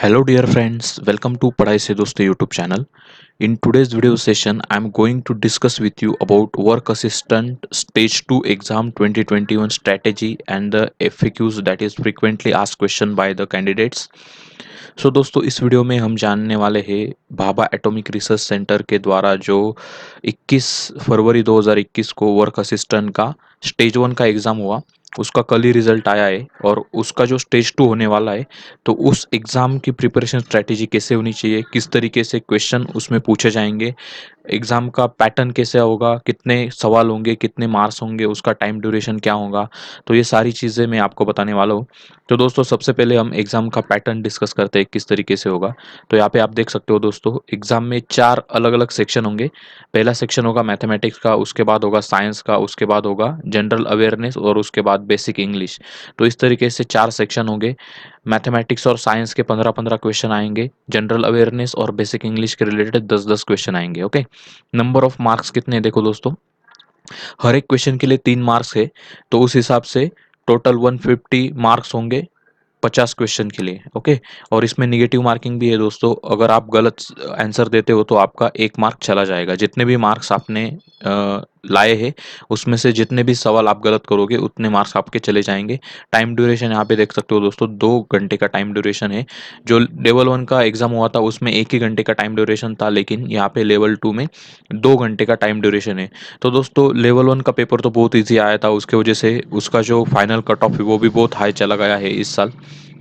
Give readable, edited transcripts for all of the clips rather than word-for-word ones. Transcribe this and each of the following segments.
Hello dear friends, welcome to Padhai Se Dosto YouTube channel. In today's video session, I am going to discuss with you about Work Assistant Stage 2 Exam 2021 strategy and the FAQs that is frequently asked question by the candidates. दोस्तों इस video में हम जानने वाले हैं Bhabha atomic research centre के द्वारा जो 21 फरवरी 2021 को वर्क असिस्टेंट का स्टेज 1 का एग्ज़ाम हुआ उसका कल ही रिजल्ट आया है और उसका जो स्टेज 2 होने वाला है तो उस एग्ज़ाम की प्रिपरेशन स्ट्रेटेजी कैसे होनी चाहिए, किस तरीके से क्वेश्चन उसमें पूछे जाएंगे, एग्ज़ाम का पैटर्न कैसे होगा, कितने सवाल होंगे, कितने मार्क्स होंगे, उसका टाइम ड्यूरेशन क्या होगा, तो ये सारी चीज़ें मैं आपको बताने वाला हूँ। तो दोस्तों सबसे पहले हम एग्ज़ाम का पैटर्न डिस्कस करते हैं किस तरीके से होगा। तो यहाँ पे आप देख सकते हो दोस्तों एग्ज़ाम में 4 अलग-अलग सेक्शन होंगे। पहला सेक्शन होगा मैथमेटिक्स का, उसके बाद होगा साइंस का, उसके बाद होगा जनरल अवेयरनेस और उसके बाद बेसिक इंग्लिश। तो इस तरीके से 4 सेक्शन होंगे। मैथमेटिक्स और साइंस के 15-15 क्वेश्चन आएँगे, जनरल अवेयरनेस और बेसिक इंग्लिश के रिलेटेड 10-10 क्वेश्चन आएँगे, ओके। नंबर ऑफ मार्क्स कितने हैं देखो दोस्तों, हर एक क्वेश्चन के लिए 3 मार्क्स है, तो उस हिसाब से टोटल 150 मार्क्स होंगे 50 क्वेश्चन के लिए, ओके। और इसमें नेगेटिव मार्किंग भी है दोस्तों, अगर आप गलत आंसर देते हो तो आपका 1 मार्क चला जाएगा। जितने भी मार्क्स आपने लाए हैं उसमें से जितने भी सवाल आप गलत करोगे उतने मार्क्स आपके चले जाएँगे। टाइम ड्यूरेशन यहाँ पे देख सकते हो दोस्तों, 2 घंटे का टाइम ड्यूरेशन है। जो लेवल 1 का एग्ज़ाम हुआ था उसमें 1 ही घंटे का टाइम ड्यूरेशन था, लेकिन यहाँ पे लेवल 2 में 2 घंटे का टाइम ड्यूरेशन है। तो दोस्तों लेवल 1 का पेपर तो बहुत ईज़ी आया था, उसकी वजह से उसका जो फाइनल कट ऑफ है वो भी बहुत हाई चला गया है इस साल,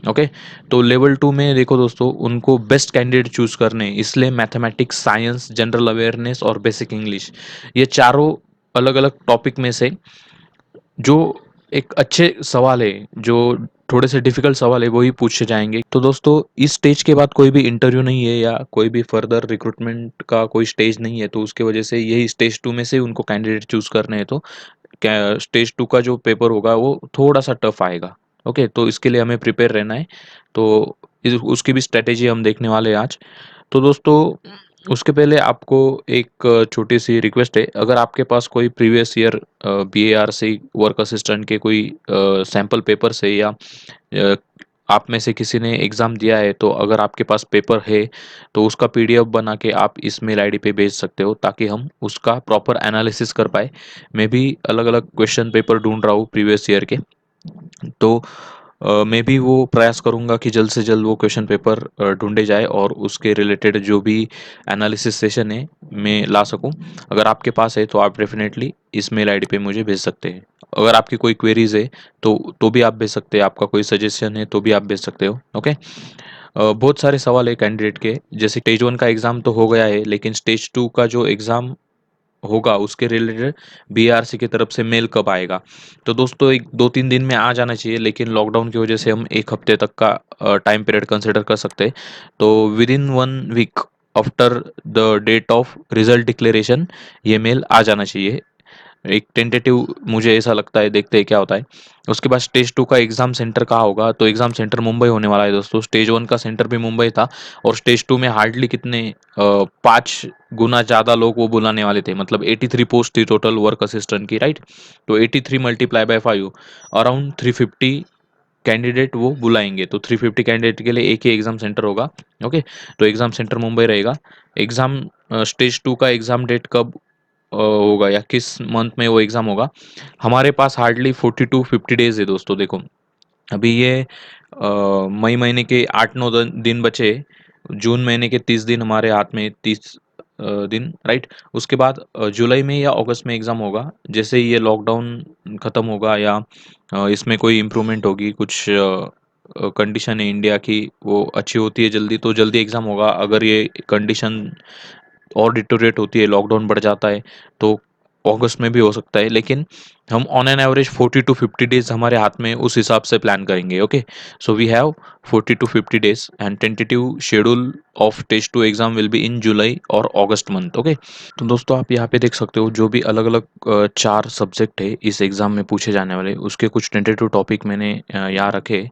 ओके। तो लेवल 2 में देखो दोस्तों उनको बेस्ट कैंडिडेट चूज़ करने हैं, इसलिए मैथमेटिक्स, साइंस, जनरल अवेयरनेस और बेसिक इंग्लिश, ये चारों अलग-अलग टॉपिक में से जो एक अच्छे सवाल है, जो थोड़े से डिफिकल्ट सवाल है, वो ही पूछे जाएँगे। तो दोस्तों इस स्टेज के बाद कोई भी इंटरव्यू नहीं है या कोई भी फर्दर रिक्रूटमेंट का कोई स्टेज नहीं है, तो उसकी वजह से यही स्टेज 2 में से उनको कैंडिडेट चूज़ करने हैं। तो क्या स्टेज 2 का जो पेपर होगा वो थोड़ा-सा टफ आएगा, ओके। तो इसके लिए हमें प्रिपेयर रहना है। तो इस उसकी भी स्ट्रैटेजी हम देखने वाले हैं आज। तो दोस्तों उसके पहले आपको एक छोटी-सी रिक्वेस्ट है, अगर आपके पास कोई previous year BARC work assistant के कोई सैंपल पेपर्स है या अ, आप में से किसी ने एग्ज़ाम दिया है, तो अगर आपके पास पेपर है, तो उसका पीडीएफ बना के आप इस मेल आईडी पे भेज सकते हो ताकि हम उसका प्रॉपर एनालिसिस कर पाएँ। मैं भी अलग-अलग क्वेश्चन पेपर ढूँढ रहा हूँ प्रीवियस ईयर के, तो मैं भी वो प्रयास करूँगा कि जल्द से जल्द वो क्वेश्चन पेपर ढूँढे जाए और उसके रिलेटेड जो भी एनालिसिस सेशन है, मैं ला सकूँ। अगर आपके पास है तो आप डेफ़िनेटली इस मेल आईडी पे मुझे भेज सकते हैं। अगर आपकी कोई क्वेरीज़ है तो भी आप भेज सकते हैं, आपका कोई सजेशन है तो भी आप भेज सकते हो, ओके। बहुत सारे सवाल है कैंडिडेट के, जैसे स्टेज 1 का एग्ज़ाम तो हो गया है, लेकिन स्टेज 2 का जो एग्ज़ाम होगा उसके रिलेटेड बीआरसी की तरफ से मेल कब आएगा? तो दोस्तों एक 2-3 दिन में आ जाना चाहिए, लेकिन लॉकडाउन की वजह से हम 1 हफ्ते तक का टाइम पीरियड कंसीडर कर सकते हैं। तो within 1 week after the date of result declaration ये मेल आ जाना चाहिए। एक टेंटेटिव मुझे ऐसा लगता है, देखते हैं क्या होता है। उसके बाद स्टेज 2 का एग्ज़ाम सेंटर कहाँ होगा? तो एग्ज़ाम सेंटर मुंबई होने वाला है दोस्तों। स्टेज 1 का सेंटर भी मुंबई था और स्टेज 2 में हार्डली कितने 5 गुना ज़्यादा लोग वो बुलाने वाले थे। मतलब 83 पोस्ट थी टोटल वर्क असिस्टेंट की, राइट? तो 83 मल्टीप्लाई बाय 5 अराउंड 350 कैंडिडेट वो बुलाएँगे। तो 350 कैंडिडेट के लिए एक ही एग्ज़ाम सेंटर होगा, ओके? तो एग्ज़ाम सेंटर मुंबई रहेगा। एग्ज़ाम स्टेज 2 का एग्ज़ाम डेट कब होगा या किस मंथ में वो एग्ज़ाम होगा? हमारे पास हार्डली 40 टू 50 डेज़ है दोस्तों, देखो। अभी ये मई महीने के 8-9 दिन बचे, जून महीने के 30 दिन हमारे हाथ में, 30 दिन, राइट? उसके बाद जुलाई में या अगस्त में एग्ज़ाम होगा। जैसे ही ये लॉकडाउन खत्म होगा या इसमें कोई इम्प्रूवमेंट होगी, कुछ कंडीशन है इंडिया की वो अच्छी होती है जल्दी, तो जल्दी एग्ज़ाम होगा। अगर ये कंडीशन और डिटोरेट होती है, लॉकडाउन बढ़ जाता है, तो अगस्त में भी हो सकता है, लेकिन हम on an average 40 to 50 days हमारे हाथ में, उस हिसाब से प्लान करेंगे, okay. So we have 40 to 50 days and tentative schedule of test 2 exam will be in July और अगस्त मंथ, ओके। तो दोस्तों आप यहाँ पे देख सकते हो जो भी अलग-अलग 4 सब्जेक्ट है इस एग्ज़ाम में पूछे जाने वाले, उसके कुछ टेंटेटिव टॉपिक मैंने यहाँ रखे।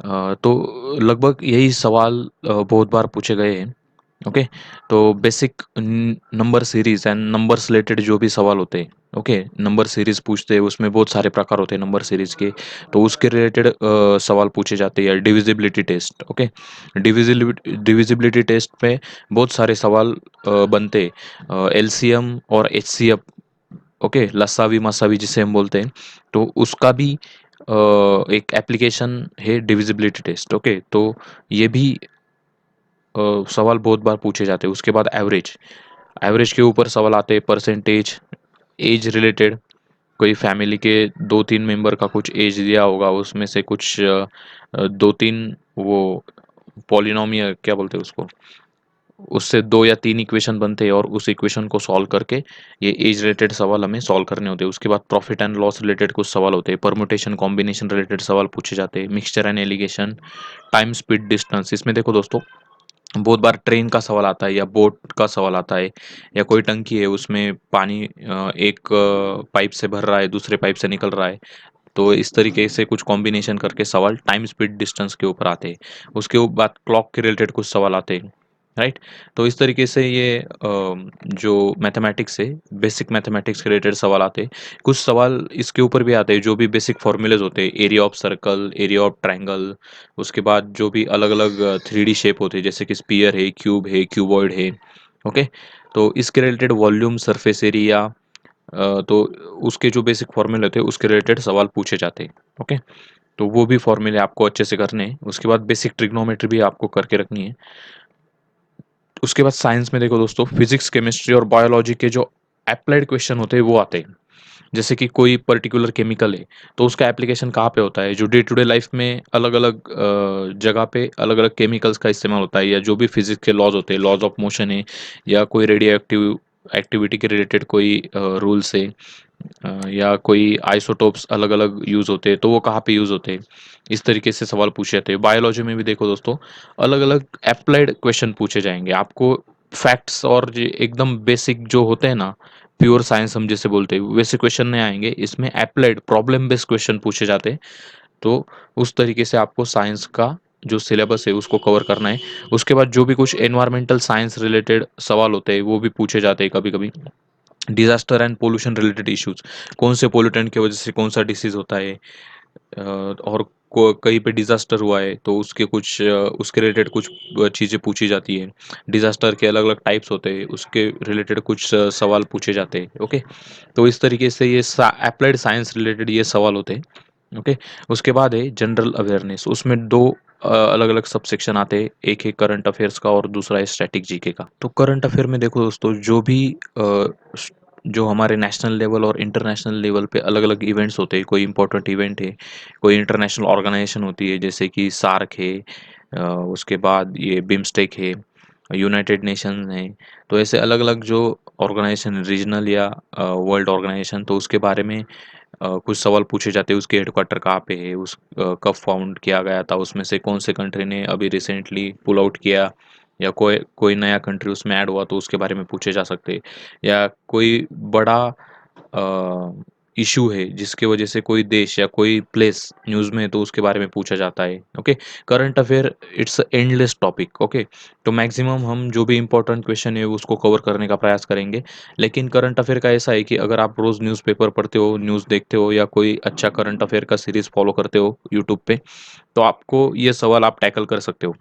तो लगभग यही सवाल बहुत बार पूछे गए हैं। ओके। तो basic number series and numbers related जो भी सवाल होते हैं, ओके, नंबर सीरीज पूछते हैं, उसमें बहुत सारे प्रकार होते हैं नंबर सीरीज के। तो उसके रिलेटेड सवाल पूछे जाते हैं, या divisibility test. Okay, divisibility test में बहुत सारे सवाल बनते, एलसीएम और एचसीएफ, ओके, लसावी मसावी जिसे हम बोलते हैं। तो उसका भी एक एप्लीकेशन है डिविजिबिलिटी टेस्ट। ओके, तो ये भी सवाल बहुत बार पूछे जाते हैं। उसके बाद एवरेज, एवरेज के ऊपर सवाल आते हैं, परसेंटेज, एज रिलेटेड, कोई फैमिली के दो तीन मेंबर का कुछ एज दिया होगा, उसमें से कुछ दो तीन वो पॉलिनोमियल क्या बोलते हैं उसको, उससे दो या तीन इक्वेशन बनते हैं, और उस इक्वेशन को सॉल्व करके ये एज रिलेटेड सवाल हमें सॉल्व करने होते हैं। उसके बाद प्रॉफिट एंड लॉस रिलेटेड कुछ सवाल होते हैं, परमुटेशन कॉम्बिनेशन रिलेटेड सवाल पूछे जाते हैं, mixture and allegation, time speed distance. इसमें देखो दोस्तों, बहुत बार ट्रेन का सवाल आता है, या बोट का सवाल आता है, या कोई टंकी है उसमें पानी एक पाइप से भर रहा है, दूसरे पाइप से निकल रहा है। तो इस तरीके से कुछ कॉम्बिनेशन करके सवाल टाइम स्पीड डिस्टेंस के ऊपर आते हैं। उसके बाद क्लॉक के रिलेटेड कुछ सवाल आते हैं, राइट। तो इस तरीके से ये जो मैथमेटिक्स है, बेसिक मैथमेटिक्स के रिलेटेड सवाल आते हैं। कुछ सवाल इसके ऊपर भी आते हैं जो भी बेसिक फॉर्मूलेज होते हैं, area of circle, area of triangle. उसके बाद जो भी अलग अलग 3D शेप होते हैं, जैसे कि स्पीयर है, क्यूबॉइड है, ओके। तो इसके रिलेटेड वॉल्यूम, सरफेस एरिया, तो उसके जो बेसिक फॉर्मूले होते हैं उसके रिलेटेड सवाल पूछे जाते हैं, ओके। तो वो भी फॉर्मूले आपको अच्छे से करने हैं। उसके बाद बेसिक ट्रिग्नोमेट्री भी आपको करके रखनी है। उसके बाद साइंस में देखो दोस्तों, फिजिक्स, केमिस्ट्री और बायोलॉजी के जो अप्लाइड क्वेश्चन होते हैं वो आते हैं। जैसे कि कोई पर्टिकुलर केमिकल है, तो उसका एप्लीकेशन कहाँ पे होता है, जो डे टू डे लाइफ में अलग अलग जगह पे अलग अलग केमिकल्स का इस्तेमाल होता है, या जो भी फिजिक्स के लॉज होते हैं, लॉज ऑफ मोशन है, या कोई रेडियो एक्टिव एक्टिविटी के रिलेटेड कोई रूल्स है, या कोई आइसोटोप्स अलग अलग यूज़ होते हैं, तो वो कहाँ पे यूज़ होते हैं, इस तरीके से सवाल पूछे जाते हैं। बायोलॉजी में भी देखो दोस्तों, अलग अलग अप्लाइड क्वेश्चन पूछे जाएंगे आपको। फैक्ट्स और जो एकदम बेसिक जो होते हैं ना, प्योर साइंस हम जैसे बोलते हैं, वैसे क्वेश्चन नहीं आएंगे इसमें, अप्लाइड प्रॉब्लम बेस्ड क्वेश्चन पूछे जाते हैं। तो उस तरीके से आपको साइंस का जो सिलेबस है उसको कवर करना है। उसके बाद जो भी कुछ एनवायरमेंटल साइंस रिलेटेड सवाल होते हैं वो भी पूछे जाते हैं कभी कभी। Disaster and pollution related issues, कौन से पोल्यूटेंट की वजह से कौन सा डिसीज होता है, और कहीं पे डिजास्टर हुआ है तो उसके कुछ उसके रिलेटेड कुछ चीज़ें पूछी जाती है। डिजास्टर के अलग अलग टाइप्स होते हैं, उसके रिलेटेड कुछ सवाल पूछे जाते हैं, ओके। तो इस तरीके से ये अप्लाइड साइंस रिलेटेड ये सवाल होते हैं, ओके। उसके बाद है जनरल अवेयरनेस, उसमें दो अलग अलग सब सेक्शन आते हैं, एक है करंट अफेयर्स का और दूसरा है स्टैटिक जीके का। तो करंट अफेयर में देखो दोस्तों, जो भी जो हमारे नेशनल लेवल और इंटरनेशनल लेवल पे अलग अलग इवेंट्स होते हैं, कोई इंपॉर्टेंट इवेंट है, कोई इंटरनेशनल ऑर्गेनाइजेशन होती है, जैसे कि सार्क है, उसके बाद ये बिम्स्टेक है, यूनाइटेड नेशन है। तो ऐसे अलग अलग जो ऑर्गेनाइजेशन, रीजनल या वर्ल्ड ऑर्गेनाइजेशन, तो उसके बारे में कुछ सवाल पूछे जाते हैं। उसके हेडक्वार्टर कहाँ पे है, उस कब फाउंड किया गया था, उसमें से कौन से कंट्री ने अभी रिसेंटली पुल आउट किया, या कोई कोई नया कंट्री उसमें ऐड हुआ तो उसके बारे में पूछे जा सकते हैं। या कोई बड़ा इशू है जिसके वजह से कोई देश या कोई प्लेस न्यूज़ में है, तो उसके बारे में पूछा जाता है, okay. Current affair it's endless topic, okay. तो मैक्सिमम हम जो भी इंपॉर्टेंट क्वेश्चन है उसको कवर करने का प्रयास करेंगे। लेकिन करंट अफेयर का ऐसा है कि अगर आप रोज़ न्यूज़पेपर पढ़ते हो, न्यूज़ देखते हो, या कोई अच्छा करंट अफेयर का सीरीज फॉलो करते हो यूट्यूब पे, तो आपको ये सवाल आप टैकल कर सकते हो।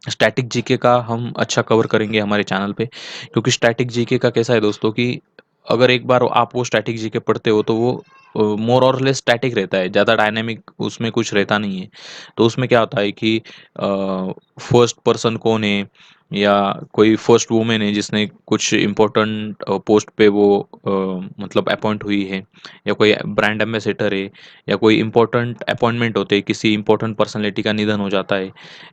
स्टैटिक जीके का हम अच्छा कवर करेंगे हमारे चैनल पे, क्योंकि स्टैटिक जीके का कैसा है दोस्तों कि अगर एक बार आप वो स्टैटिक जीके पढ़ते हो तो वो मोर और लेस स्टैटिक रहता है, ज़्यादा डायनेमिक उसमें कुछ रहता नहीं है। तो उसमें क्या होता है कि फर्स्ट पर्सन कौन है, या कोई फर्स्ट वुमेन है जिसने कुछ इम्पोर्टेंट पोस्ट पे वो मतलब अपॉइंट हुई है, या कोई ब्रांड एम्बेसडर है, या कोई इम्पोर्टेंट अपॉइंटमेंट होते हैं, किसी इम्पोर्टेंट पर्सनैलिटी का निधन हो जाता है,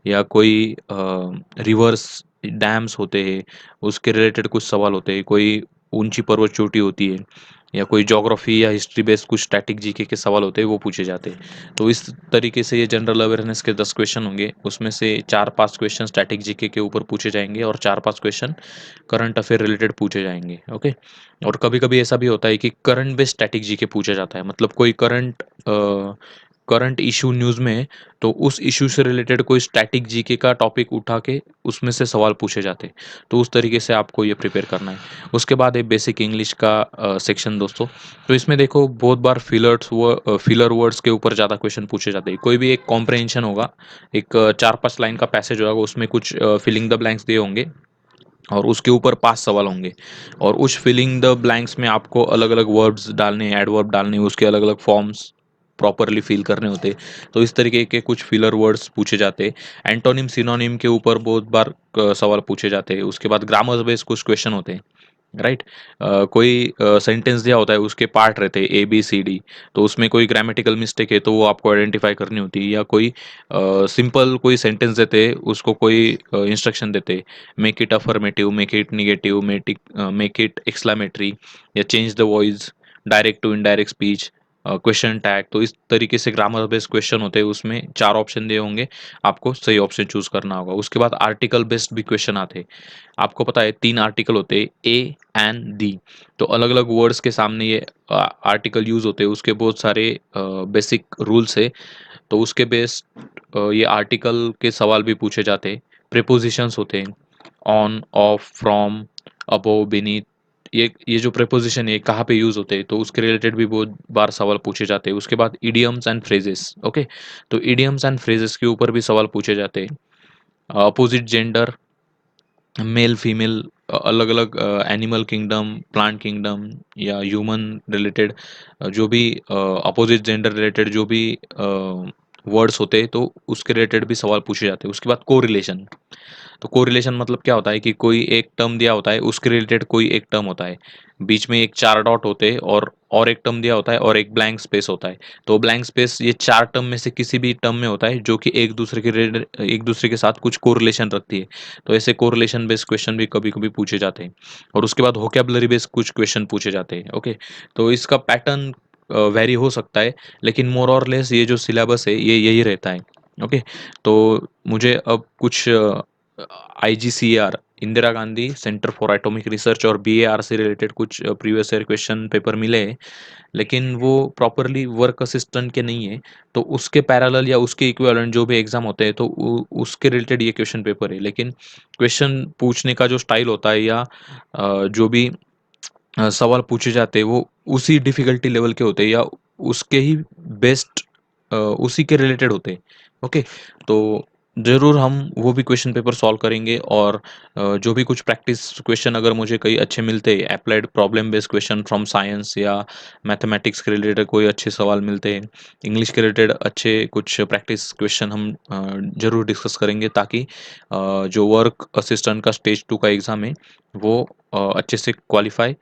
या कोई रिवर्स डैम्स होते हैं, उसके रिलेटेड कुछ सवाल होते हैं, कोई ऊंची पर्वत चोटी होती है, या कोई ज्योग्राफी या हिस्ट्री बेस्ड कुछ स्टैटिक जीके के सवाल होते हैं वो पूछे जाते हैं। तो इस तरीके से ये जनरल अवेयरनेस के 10 क्वेश्चन होंगे, उसमें से 4-5 क्वेश्चन स्टैटिक जीके के ऊपर पूछे जाएंगे, और 4-5 क्वेश्चन करंट अफेयर रिलेटेड पूछे जाएंगे, ओके। और कभी कभी ऐसा भी होता है कि करंट बेस्ड स्टैटिक जीके पूछा जाता है, मतलब कोई करंट करंट इशू न्यूज़ में है, तो उस इशू से रिलेटेड कोई स्टैटिक जीके का टॉपिक उठा के उसमें से सवाल पूछे जाते हैं। तो उस तरीके से आपको ये प्रिपेयर करना है। उसके बाद है बेसिक इंग्लिश का सेक्शन दोस्तों। तो इसमें देखो बहुत बार फिलर वर्ड्स के ऊपर ज़्यादा क्वेश्चन पूछे जाते हैं। कोई भी एक कॉम्प्रहेंशन होगा, एक 4-5 लाइन का पैसेज होगा, उसमें कुछ फिलिंग द ब्लैंक्स दिए होंगे और उसके ऊपर 5 सवाल होंगे, और उस फिलिंग द ब्लैंक्स में आपको अलग अलग वर्ब्स डालने, एडवर्ब डालने, उसके अलग अलग फॉर्म्स प्रॉपरली फिल करने होते। तो इस तरीके के कुछ फिलर वर्ड्स पूछे जाते। एंटोनिम सिनोनिम के ऊपर बहुत बार सवाल पूछे जाते हैं। उसके बाद ग्रामर बेस्ड कुछ क्वेश्चन होते हैं, राइट। कोई सेंटेंस दिया होता है, उसके पार्ट रहते हैं ABCD, तो उसमें कोई ग्रामेटिकल मिस्टेक है तो वो आपको आइडेंटिफाई करनी होती है। या कोई सिंपल कोई सेंटेंस देते हैं, उसको कोई इंस्ट्रक्शन देते हैं, make it affirmative, make it negative, make it exclamatory, या change the voice, direct to indirect speech, question tag. तो इस तरीके से ग्रामर बेस्ड क्वेश्चन होते हैं। उसमें 4 ऑप्शन दिए होंगे, आपको सही ऑप्शन चूज करना होगा। उसके बाद आर्टिकल बेस्ड भी क्वेश्चन आते हैं। आपको पता है 3 आर्टिकल होते हैं, ए एंड दी। तो अलग अलग वर्ड्स के सामने ये आर्टिकल यूज होते हैं, उसके बहुत सारे बेसिक रूल्स है। तो उसके बेस ये आर्टिकल के सवाल भी पूछे जाते हैं। प्रीपोजिशंस होते हैं, on, of, from, above, beneath. ये जो प्रीपोजिशन है कहाँ पे यूज होते हैं, तो उसके रिलेटेड भी बहुत बार सवाल पूछे जाते हैं। उसके बाद इडियम्स एंड फ्रेजेस, ओके। तो इडियम्स एंड फ्रेजेस के ऊपर भी सवाल पूछे जाते हैं। अपोजिट जेंडर, मेल फीमेल, अलग अलग एनिमल किंगडम, प्लांट किंगडम, या ह्यूमन रिलेटेड जो भी अपोजिट जेंडर रिलेटेड जो भी वर्ड्स होते हैं, तो उसके रिलेटेड भी सवाल पूछे जाते हैं। उसके बाद कोरिलेशन। तो कोरिलेशन मतलब क्या होता है कि कोई एक टर्म दिया होता है, उसके रिलेटेड कोई एक टर्म होता है, बीच में एक 4 डॉट होते हैं, और एक टर्म दिया होता है और एक ब्लैंक स्पेस होता है। तो ब्लैंक स्पेस ये 4 टर्म में से किसी भी टर्म में होता है जो कि एक दूसरे के साथ कुछ कोरिलेशन रखती है। तो ऐसे कोरिलेशन बेस्ड क्वेश्चन भी कभी कभी पूछे जाते हैं। और उसके बाद वोकैबुलरी बेस्ड कुछ क्वेश्चन पूछे जाते हैं, ओके। तो इसका पैटर्न वेरी हो सकता है, लेकिन मोर और लेस ये जो सिलेबस है ये यही रहता है, ओके। तो मुझे अब कुछ IGCR, Indira Gandhi centre for atomic research, और BAR से रिलेटेड कुछ प्रीवियस ईयर क्वेश्चन पेपर मिले हैं, लेकिन वो प्रॉपरली वर्क असिस्टेंट के नहीं है। तो उसके पैरेलल या उसके इक्विवेलेंट जो भी एग्जाम होते हैं, तो उसके रिलेटेड ये क्वेश्चन पेपर है। लेकिन क्वेश्चन पूछने का जो स्टाइल होता है, या जो भी सवाल पूछे जाते हैं, वो उसी डिफिकल्टी लेवल के होते हैं, या उसके ही बेस्ट उसी के रिलेटेड होते हैं, ओके। तो ज़रूर हम वो भी क्वेश्चन पेपर सॉल्व करेंगे। और जो भी कुछ प्रैक्टिस क्वेश्चन अगर मुझे कहीं अच्छे मिलते हैं, applied problem based question from science या मैथमेटिक्स के रिलेटेड कोई अच्छे सवाल मिलते हैं, इंग्लिश के रिलेटेड अच्छे कुछ प्रैक्टिस क्वेश्चन हम ज़रूर डिस्कस करेंगे, ताकि जो वर्क असिस्टेंट का स्टेज 2 का एग्ज़ाम है वो अच्छे से क्वालिफाई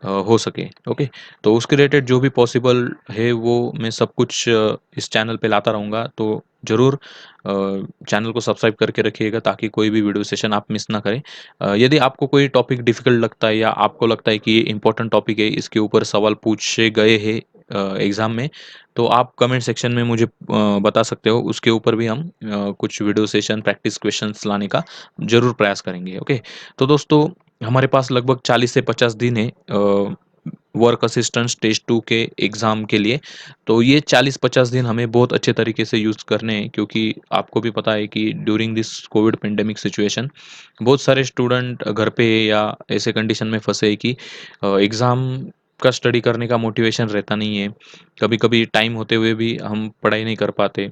हो सके, ओके। तो उसके रिलेटेड जो भी पॉसिबल है वो मैं सब कुछ इस चैनल पे लाता रहूँगा। तो ज़रूर चैनल को सब्सक्राइब करके रखिएगा, ताकि कोई भी वीडियो सेशन आप मिस ना करें। यदि आपको कोई टॉपिक डिफ़िकल्ट लगता है, या आपको लगता है कि ये इम्पोर्टेंट टॉपिक है, इसके ऊपर सवाल पूछे गए हैं एग्ज़ाम में, तो आप कमेंट सेक्शन में मुझे बता सकते हो। उसके ऊपर भी हम कुछ वीडियो सेशन प्रैक्टिस क्वेश्चंस लाने का ज़रूर प्रयास करेंगे, ओके। तो दोस्तों, हमारे पास लगभग 40 से 50 दिन है वर्क असिस्टेंट स्टेज 2 के एग्ज़ाम के लिए। तो ये 40-50 दिन हमें बहुत अच्छे तरीके से यूज़ करने हैं, क्योंकि आपको भी पता है कि during this Covid pandemic situation बहुत सारे स्टूडेंट घर पे या ऐसे कंडीशन में फंसे हैं कि एग्ज़ाम का स्टडी करने का मोटिवेशन रहता नहीं है। कभी-कभी टाइम होते हुए भी हम पढ़ाई नहीं कर पाते।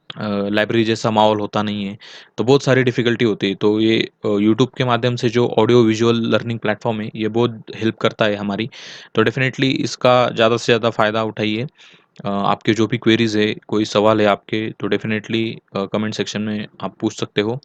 लाइब्रेरी जैसा माहौल होता नहीं है, तो बहुत सारी डिफ़िकल्टी होती है। तो ये यूट्यूब के माध्यम से जो ऑडियो विजुअल लर्निंग प्लेटफ़ॉर्म है, ये बहुत हेल्प करता है हमारी। तो डेफ़िनेटली इसका ज़्यादा से ज़्यादा फ़ायदा उठाइए। आपके जो भी क्वेरीज़ है, कोई सवाल है आपके, तो डेफ़िनेटली कमेंट सेक्शन में आप पूछ सकते हो।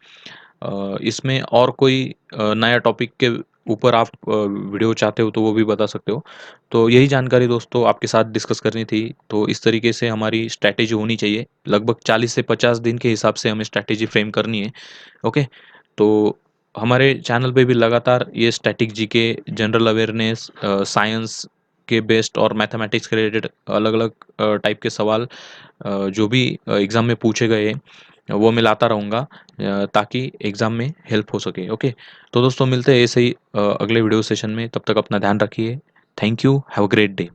इसमें और कोई नया टॉपिक के ऊपर आप वीडियो चाहते हो तो वो भी बता सकते हो। तो यही जानकारी दोस्तों आपके साथ डिस्कस करनी थी। तो इस तरीके से हमारी स्ट्रैटेजी होनी चाहिए। लगभग 40 से 50 दिन के हिसाब से हमें स्ट्रैटेजी फ्रेम करनी है। ओके? तो हमारे चैनल पे भी लगातार ये static GK, general awareness, science के बेस्ड और मैथमेटिक्स के रिलेटेड अलग-अलग टाइप के सवाल जो भी एग्ज़ाम में पूछे गए हैं, वो मैं लाता रहूँगा ताकि एग्ज़ाम में हेल्प हो सके। ओके? तो दोस्तों, मिलते हैं ऐसे ही अगले वीडियो सेशन में। तब तक अपना ध्यान रखिए। Thank you. Have a great day.